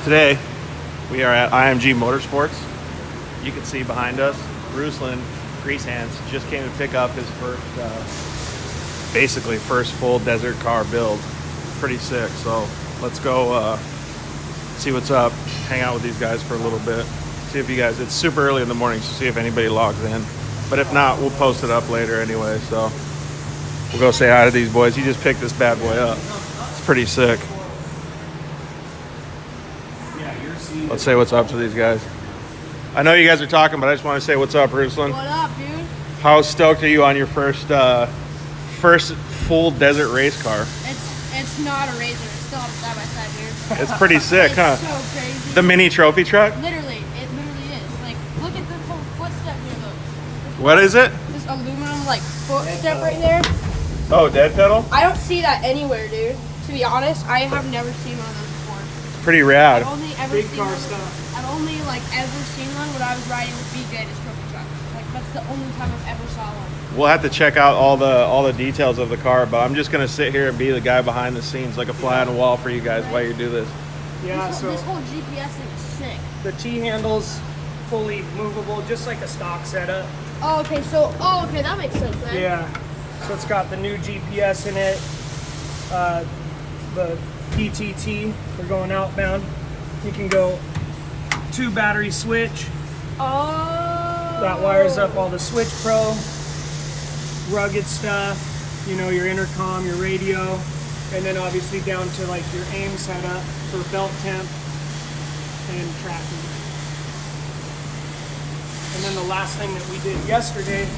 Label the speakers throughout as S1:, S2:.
S1: Today, we are at IMG Motorsports. You can see behind us, Ruslan Greasehandz just came to pick up his first full desert car build. Pretty sick, so let's go see what's up, hang out with these guys for a little bit. See if you guys, it's super early in the morning, so see if anybody logs in. But if not, we'll post it up later anyway, so we'll go say hi to these boys. He just picked this bad boy up. It's pretty sick. Let's say what's up to these guys. I know you guys are talking, but I just want to say what's up, Ruslan.
S2: What up, dude?
S1: How stoked are you on your first full desert race car?
S2: It's not a razor. It's still on a side-by-side, dude.
S1: It's pretty sick,
S2: it's
S1: huh?
S2: So crazy.
S1: The mini trophy truck?
S2: Literally, it literally is. Like, look at this whole footstep here, though.
S1: What is it?
S2: This aluminum, like, footstep right there.
S1: Oh, dead pedal?
S2: I don't see that anywhere, dude. To be honest, I have never seen one of those before.
S1: Pretty rad.
S2: I've only ever seen one. I've only, like, ever seen one when I was riding with BJ in his trophy truck. Like, that's the only time I've ever saw one.
S1: We'll have to check out all the details of the car, but I'm just gonna sit here and be the guy behind the scenes, like a fly on the wall for you guys while you do this.
S3: Yeah,
S2: this whole GPS thing is sick.
S3: The T-handle's fully movable, just like a stock setup.
S2: Oh, okay, that makes sense, then.
S3: Yeah, so it's got the new GPS in it, the PTT for going outbound. You can go 2 battery switch.
S2: Oh.
S3: That wires up all the Switch Pro, rugged stuff, you know, your intercom, your radio, and then obviously down to like your aim setup for belt temp and tracking. And then the last thing that we did yesterday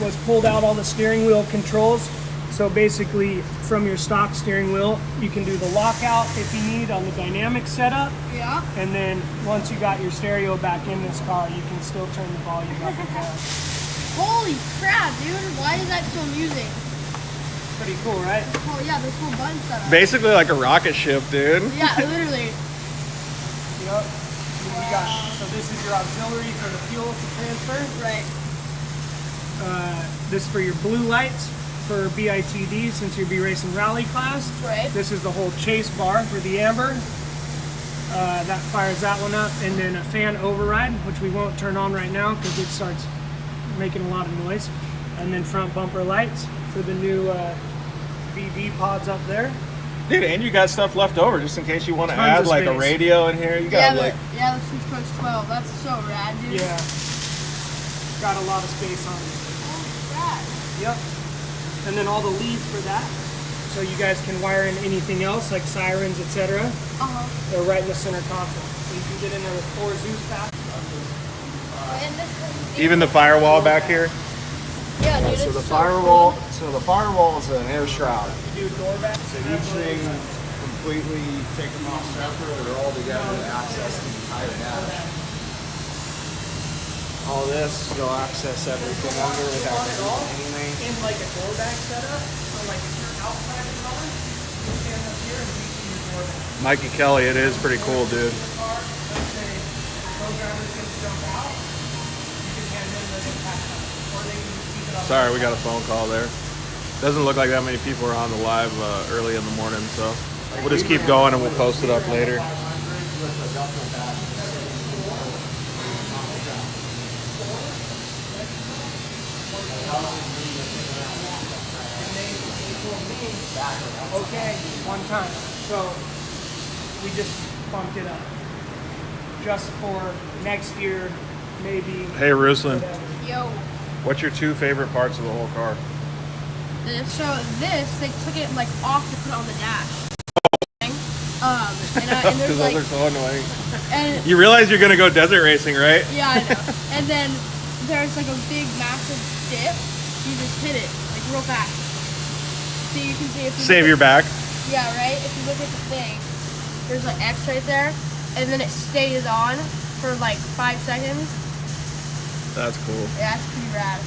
S3: was pulled out all the steering wheel controls. So basically from your stock steering wheel, you can do the lockout if you need on the dynamic setup.
S2: Yeah.
S3: And then once you got your stereo back in this car, you can still turn the volume up and down.
S2: Holy crap, dude. Why is that so amusing?
S3: Pretty cool, right?
S2: Oh, yeah, this whole button setup.
S1: Basically like a rocket ship, dude.
S2: Yeah, literally.
S3: Yep. You got, so this is your auxiliary for the fuel to transfer.
S2: Right.
S3: This for your blue lights for BITD, since you'll be racing rally class.
S2: Right.
S3: This is the whole chase bar for the amber. That fires that one up, and then a fan override, which we won't turn on right now because it starts making a lot of noise. And then front bumper lights for the new BB pods up there.
S1: Dude, and you got stuff left over just in case you want to
S3: Tons
S1: add
S3: of
S1: like a
S3: space.
S1: radio in here. You got
S2: The Switch Coach 12. That's so rad, dude.
S3: Yeah. Got a lot of space on it.
S2: Holy crap.
S3: Yep. And then all the leads for that. So you guys can wire in anything else like sirens, etc. They're right in the center console. So you can get in there with 4 Zeus packs.
S1: even the firewall back here.
S2: Yeah, dude,
S4: So
S2: it's
S4: the
S2: so
S4: firewall,
S2: cool.
S4: so the firewall is an air shroud.
S3: You do door back.
S4: So each thing completely take them off separate or all together to access the entire dash. All this, you'll access everything under without anything.
S3: In like a door back setup, so like if you're outside the car, you stand up here and you see your door back.
S1: Mikey Kelly, it is pretty cool, dude.
S3: Car, let's say the programmer's gonna jump out, you can hand in the impact or they can just keep it up.
S1: Sorry, we got a phone call there. Doesn't look like that many people are on the live early in the morning, so we'll just keep going and we'll post it up later.
S3: Okay, one time. So we just bumped it up. Just for next year, maybe.
S1: Hey, Ruslan,
S2: Yo.
S1: what's your 2 favorite parts of the whole car?
S2: So this, they took it like off to put on the dash. And
S1: Because
S2: there's
S1: those
S2: like,
S1: are so annoying.
S2: and
S1: You realize you're gonna go desert racing, right?
S2: yeah, I know. And then there's like a big, massive dip. You just hit it like real fast. So you can see if you
S1: Save
S2: look
S1: your back.
S2: Yeah, right? If you look at the thing, there's like X right there, and then it stays on for like 5 seconds.
S1: That's cool.
S2: Yeah, that's pretty rad.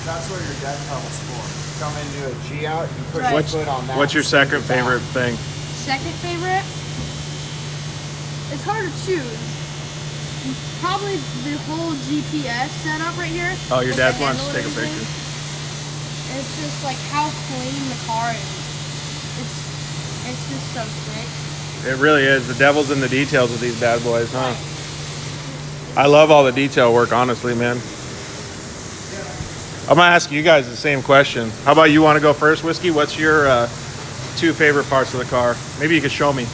S4: That's where your dead pedal's for. Come into a G out, you push
S2: Right.
S4: your foot on that.
S1: What's your
S4: and save
S1: second
S4: back.
S1: favorite thing?
S2: Second favorite? It's hard to choose. Probably the whole GPS setup right here.
S1: Oh, your
S2: with
S1: dad
S2: the
S1: wants to
S2: handle
S1: take a
S2: and everything.
S1: picture.
S2: It's just like how clean the car is. It's just so sick.
S1: It really is. The devil's in the details with these bad boys, huh? I love all the detail work, honestly, man. I'm gonna ask you guys the same question. How about you want to go first, Whiskey? What's your 2 favorite parts of the car? Maybe you could show me.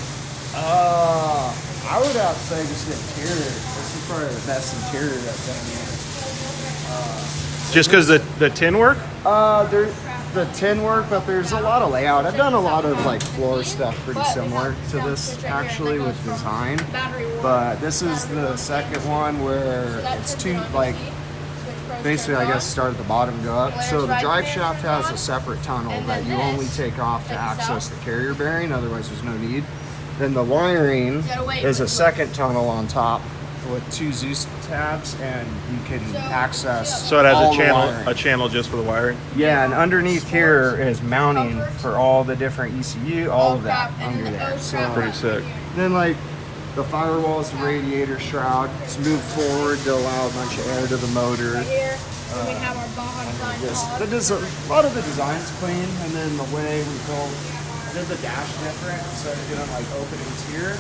S4: I would have to say just the interior. This is probably the best interior I've done yet.
S1: Just because the tin work?
S4: There's the tin work, but there's a lot of layout. I've done a lot of like floor stuff pretty similar to this actually with design. But this is the second one where it's two, like, basically I guess start at the bottom and go up. So the drive shaft has a separate tunnel that you only take off to access the carrier bearing, otherwise there's no need. Then the wiring is a second tunnel on top with 2 Zeus tabs, and you can access.
S1: So it has
S4: all
S1: a
S4: the
S1: channel,
S4: wiring.
S1: just for the wiring.
S4: Yeah, and underneath here is mounting for all the different ECU, all of that under there. So
S1: Pretty sick.
S4: then like the firewall is the radiator shroud. It's moved forward to allow a bunch of air to the motor.
S2: We have our Baja
S4: Just, a lot of the design's clean, and then the way we built, I did the dash different instead of doing like openings here.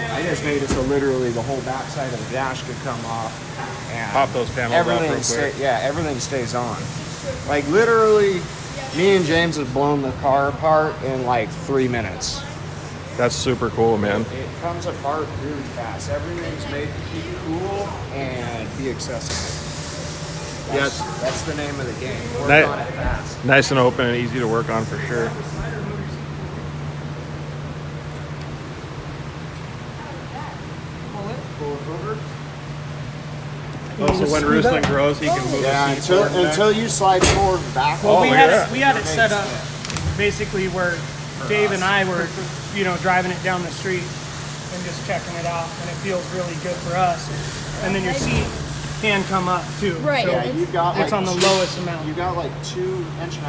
S4: I just made it so literally the whole backside of the dash could come off. And
S1: Pop those panels off real quick.
S4: everything stays on. Like literally, me and James have blown the car apart in like 3 minutes.
S1: That's super cool, man.
S4: It comes apart really fast. Everything's made to keep cool and be accessible. That's the name of the game. Work on it fast.
S1: Nice and open and easy to work on for sure.
S4: Pull it over.
S1: Oh, so when Ruslan grows, he can move
S4: Yeah,
S1: the seat forward and back?
S4: until you slide forward and back.
S3: Well, we
S1: yeah.
S3: had it set up basically where Dave and I were, driving it down the street and just checking it out, and it feels really good for us. And then your seat can come up too.
S2: Right.
S3: So
S4: Yeah, you've got
S3: it's
S4: like
S3: on the lowest amount.
S4: You got like 2.5 inches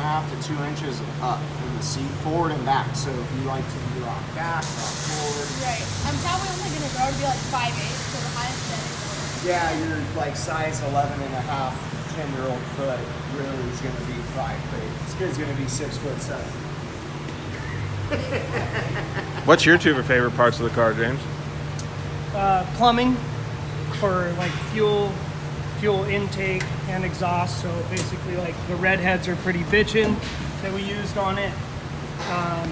S4: to 2 inches up in the seat, forward and back. So if you like to rock back, rock forward.
S2: Right. I'm probably only gonna go to be like 5'8", so the highest setting.
S4: Yeah, your like size 11 and a half, 10-year-old foot really is going to be 5 feet. This kid's going to be 6'7".
S1: What's your 2 favorite parts of the car, James?
S3: Plumbing for like fuel intake and exhaust. So basically, like the red heads are pretty bitchin' that we used on it.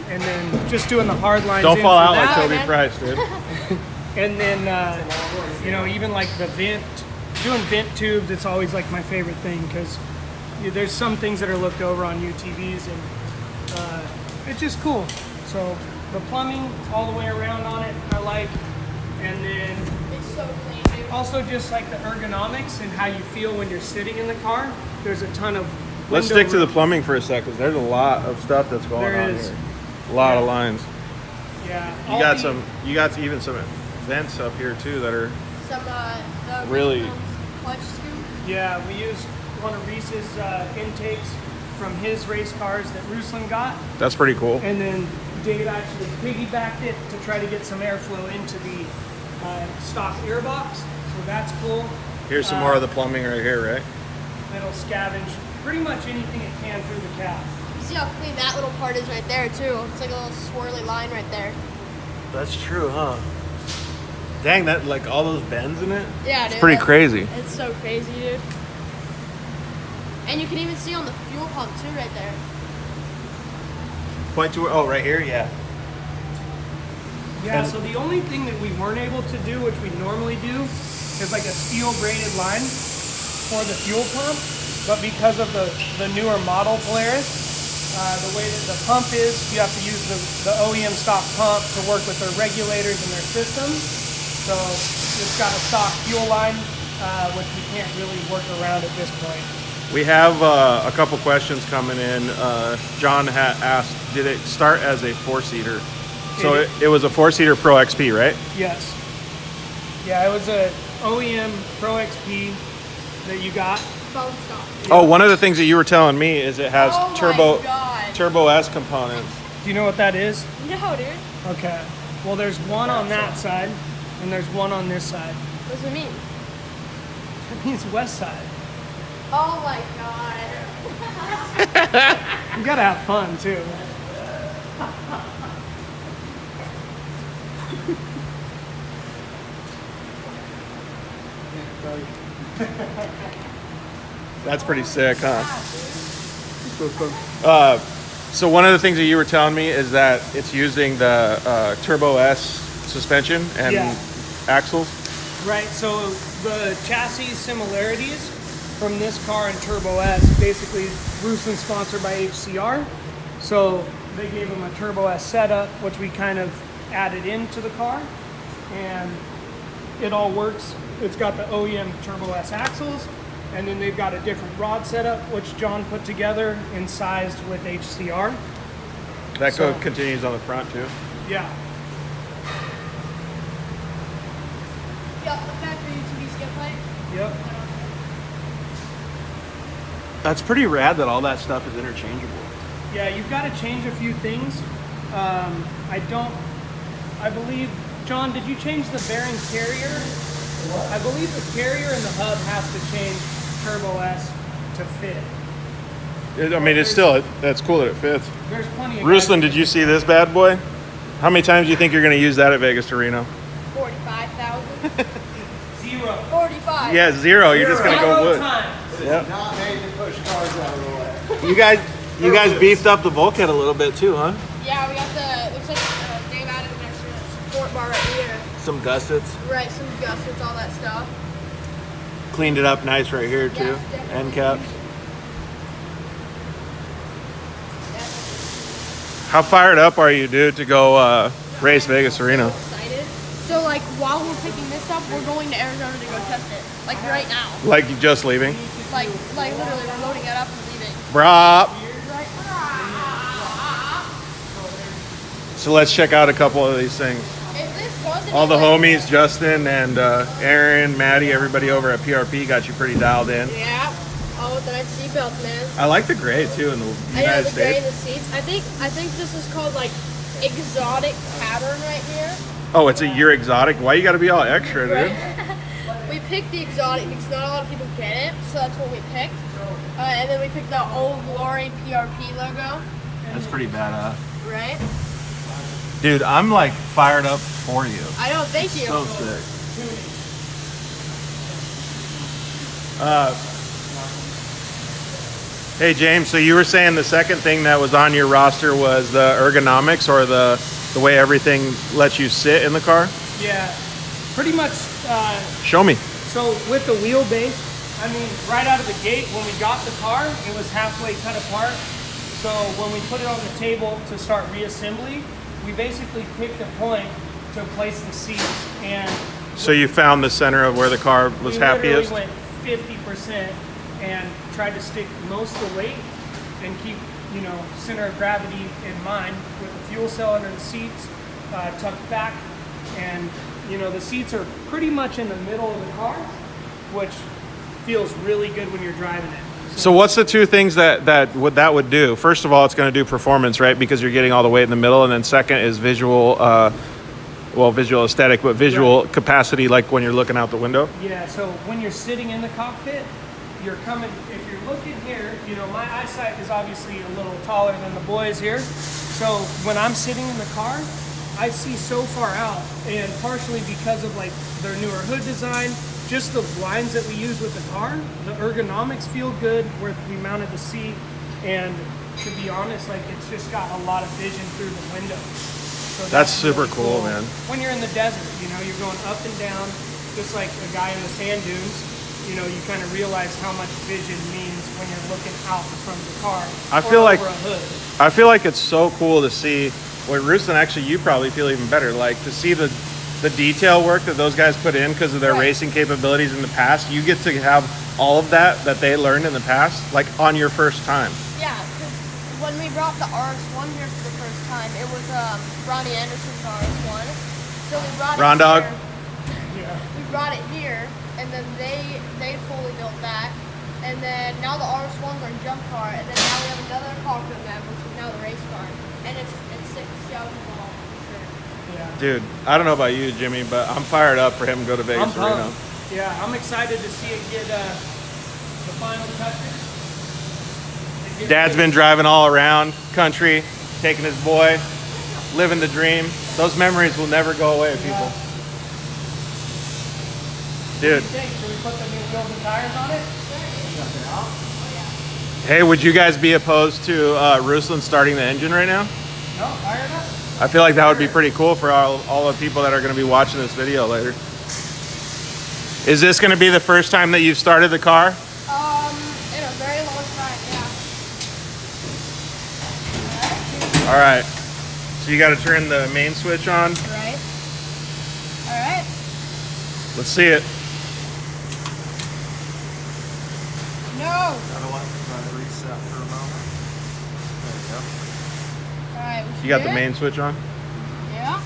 S3: And then just doing the hard lines.
S1: Don't
S3: in
S1: fall
S3: for
S1: out
S3: that.
S1: like Toby Price, dude.
S3: And then, even like the doing vent tubes, it's always like my favorite thing because there's some things that are looked over on UTVs, and it's just cool. So the plumbing all the way around on it, I like. And then
S2: It's so clean, dude.
S3: also just like the ergonomics and how you feel when you're sitting in the car. There's a ton of
S1: Let's
S3: window
S1: stick to the
S3: room.
S1: plumbing for a second, because there's a lot of stuff that's going
S3: There
S1: on
S3: is.
S1: here. A lot of lines.
S3: Yeah.
S1: You got even some vents up here too that are
S2: Some the
S1: Really?
S2: clutch scoop.
S3: Yeah, we used one of Reese's intakes from his race cars that Ruslan got.
S1: that's pretty cool.
S3: And then Dave actually piggybacked it to try to get some airflow into the stock airbox. So that's cool.
S1: Here's some more of the plumbing right here, right?
S3: It'll scavenge pretty much anything it can through the cab.
S2: You see how clean that little part is right there too. It's like a little swirly line right there.
S1: That's true, huh? Dang, that like all those bends in it.
S2: Yeah, dude.
S1: It's pretty crazy.
S2: It's so crazy, dude. And you can even see on the fuel pump too, right there.
S1: Point to oh, right here, yeah.
S3: Yeah,
S1: And-
S3: so the only thing that we weren't able to do, which we normally do, is like a steel braided line for the fuel pump. But because of the newer model Polaris, the way that the pump is, you have to use the OEM stock pump to work with their regulators and their systems. So it's got a stock fuel line, which we can't really work around at this point.
S1: We have a couple questions coming in. John asked, did it start as a 4-seater? So it was a 4-seater Pro XP, right?
S3: Yes. Yeah, it was a OEM Pro XP that you got.
S2: Bone stock.
S1: Oh, one of the things that you were telling me is it has
S2: Oh my God.
S1: turbo S components.
S3: Do you know what that is?
S2: No, dude.
S3: Okay. Well, there's one on that side, and there's one on this side.
S2: What does it mean?
S3: That means west side.
S2: Oh my God.
S3: You gotta have fun too. tell you.
S1: That's pretty sick, huh? So one of the things that you were telling me is that it's using the Turbo S suspension and
S3: Yeah.
S1: axles.
S3: Right, so the chassis similarities from this car and Turbo S, basically Ruslan sponsored by HCR. So they gave him a Turbo S setup, which we kind of added into the car. And it all works. It's got the OEM Turbo S axles, and then they've got a different rod setup, which John put together and sized with HCR.
S1: That
S3: So-
S1: continues on the front too.
S3: Yeah.
S2: Yep, the factory UTV skip plate.
S3: Yep.
S1: That's pretty rad that all that stuff is interchangeable.
S3: Yeah, you've got to change a few things. I believe, John, did you change the bearing carrier? I believe the carrier and the hub has to change Turbo S to fit.
S1: I mean, it's still, that's cool that it fits.
S3: There's plenty of
S1: Ruslan,
S3: guys-
S1: did you see this bad boy? How many times do you think you're going to use that at Vegas to Reno?
S2: 45,000.
S3: 0.
S2: 45.
S1: Yeah, 0. You're just going to go wood.
S3: Time.
S1: Yep.
S4: Not made to push cars out of the way.
S1: You guys beefed up the bulkhead a little bit too, huh?
S2: Yeah, we got the, looks like Dave added an extra support bar right here.
S1: Some gussets.
S2: Right, some gussets, all that stuff.
S1: Cleaned it up nice right here too.
S2: Yeah, definitely.
S1: End caps. How fired up are you, dude, to go race Vegas Reno?
S2: Excited. So like while we're picking this up, we're going to Arizona to go test it. Like right now.
S1: Like you just leaving?
S2: Like literally we're loading it up and leaving.
S1: Brah.
S2: Right.
S1: So let's check out a couple of these things.
S2: If this wasn't
S1: All the
S2: like-
S1: homies, Justin and Aaron, Maddie, everybody over at PRP got you pretty dialed in.
S2: Yeah. Oh, with the nice seatbelts, man.
S1: I like the gray too in the
S2: I know
S1: United
S2: the gray in
S1: States.
S2: the seats. I think this is called like exotic pattern right here.
S1: Oh, it's a year exotic. Why you got to be all extra, dude?
S2: We picked the exotic because not a lot of people get it, so that's what we picked. And then we picked the Old Glory PRP logo,
S1: That's pretty badass.
S2: right?
S1: Dude, I'm like fired up for you.
S2: I know, thank you.
S1: So sick. Hey James, so you were saying the second thing that was on your roster was the ergonomics, or the way everything lets you sit in the car?
S3: Yeah, pretty much.
S1: Show me.
S3: So with the wheelbase, I mean, right out of the gate, when we got the car, it was halfway cut apart. So when we put it on the table to start reassembly, we basically picked a point to place the seats, and
S1: So you found the center of where the car was
S3: we
S1: happiest?
S3: literally went 50% and tried to stick most of the weight and keep, center of gravity in mind with the fuel cell under the seats, tucked back, and the seats are pretty much in the middle of the car, which feels really good when you're driving it.
S1: So what's the two things that would do? First of all, it's going to do performance, right? Because you're getting all the weight in the middle, and then second is visual, visual aesthetic, but visual capacity, like when you're looking out the window.
S3: Yeah, so when you're sitting in the cockpit, if you're looking here, my eyesight is obviously a little taller than the boys here. So when I'm sitting in the car, I see so far out, and partially because of like their newer hood design, just the blinds that we use with the car, the ergonomics feel good where we mounted the seat, and to be honest, like it's just got a lot of vision through the window. So
S1: That's super
S3: really
S1: cool, man.
S3: When you're in the desert, you're going up and down, just like a guy in the sand dunes. You kind of realize how much vision means when you're looking out from the car.
S1: I feel like-
S3: over a hood.
S1: I feel like it's so cool to see. Well, Ruslan, actually, you probably feel even better. Like to see the detail work that those guys put in because of their
S2: Right.
S1: racing capabilities in the past. You get to have all of that they learned in the past, like on your first time.
S2: Yeah, because when we brought the RS1 here for the first time, it was Ronnie Anderson's RS1. So we brought
S1: Ron
S2: it
S1: Dog?
S2: here.
S3: Yeah.
S2: We brought it here, and then they fully built that. And then now the RS1's our jump car, and then now we have another car for them, which is now the race car. And it's sick to see how it's evolved, for sure.
S3: Yeah.
S1: Dude, I don't know about you, Jimmy, but I'm fired up for him to go to
S3: I'm
S1: Vegas Reno.
S3: pumped. Yeah, I'm excited to see it get the final touches.
S1: Dad's been driving all around country, taking his boy, living the dream. Those memories will never go away, people. Dude.
S3: Should we put the new wheels and tires on it?
S1: Hey, would you guys be opposed to Ruslan starting the engine right now?
S3: No, fire it up.
S1: I feel like that would be pretty cool for all the people that are going to be watching this video later. Is this going to be the first time that you've started the car?
S2: In a very long time, yeah.
S1: All right. So you got to turn the main switch on.
S2: Right. All right.
S1: Let's see it.
S2: No.
S4: Gotta let it reset for a moment. There you go.
S2: All right.
S1: You got the main switch on?
S2: Yeah.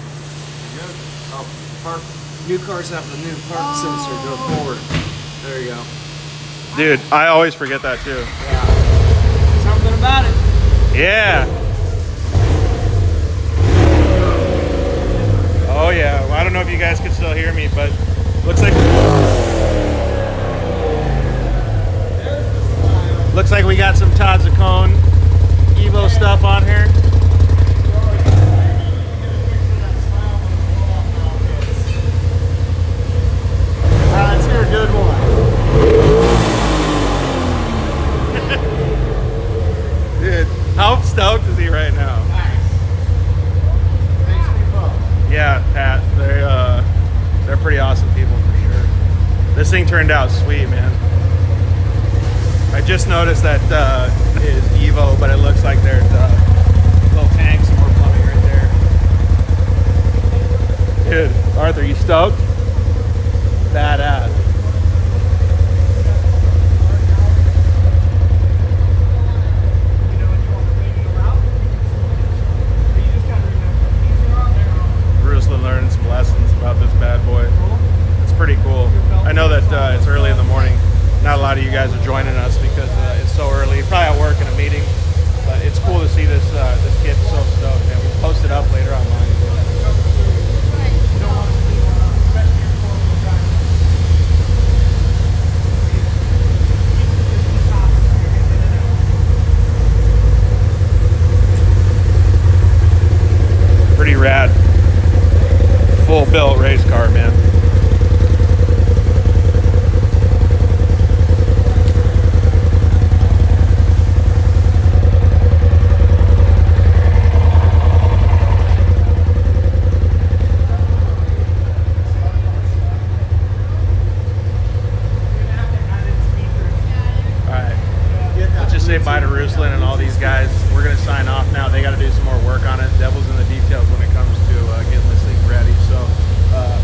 S4: Good. Oh, park. New cars have the new park sensor. Go forward. There you go.
S1: Dude, I always forget that too.
S3: Yeah. Something about it.
S1: Yeah. Oh yeah. Well, I don't know if you guys can still hear me, but looks like we got some Todd Zacone Evo stuff on here.
S4: Let's hear a good one.
S1: Dude, how stoked is he right now?
S4: Makes me fun.
S1: Yeah, Pat, they're pretty awesome people for sure. This thing turned out sweet, man. I just noticed that is Evo, but it looks like there's little tanks and more plumbing right there. Dude, Arthur, you stoked? Badass. Ruslan learned some lessons about this bad boy. It's pretty cool. I know that it's early in the morning. Not a lot of you guys are joining us because it's so early. You're probably at work in a meeting, but it's cool to see this kid so stoked. And we'll post it up later online. Pretty rad. Full built race car, man. Say bye to Ruslan and all these guys. We're going to sign off now. They got to do some more work on it. Devil's in the details when it comes to getting this thing ready. So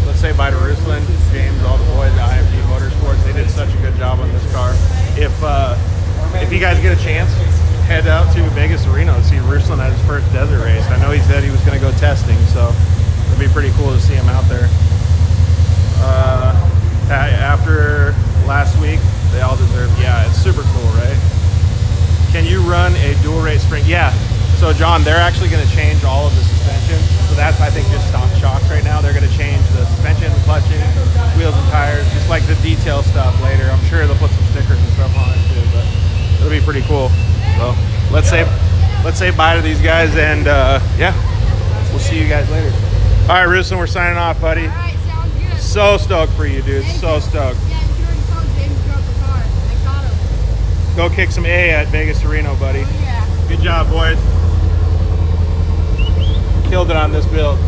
S1: let's say bye to Ruslan, James, all the boys at IMG Motorsports. They did such a good job on this car. If you guys get a chance, head out to Vegas to Reno to see Ruslan at his first desert race. I know he said he was going to go testing, so it'd be pretty cool to see him out there. After last week, they all deserve. Yeah, it's super cool, right? Can you run a dual rate spring? Yeah. So John, they're actually going to change all of the suspension. So that's, I think, just stock shocks right now. They're going to change the suspension, clutching, wheels and tires, just like the detail stuff later. I'm sure they'll put some stickers and stuff on it too, but it'll be pretty cool. So let's say bye to these guys, and yeah, we'll see you guys later. All right, Ruslan, we're signing off, buddy.
S2: All right, sounds good.
S1: So stoked for you, dude. So stoked.
S2: Yeah, you already saw James drop the car. I caught him.
S1: Go kick some A at Vegas to Reno, buddy.
S2: Oh, yeah.
S1: Good job, boys. Killed it on this build.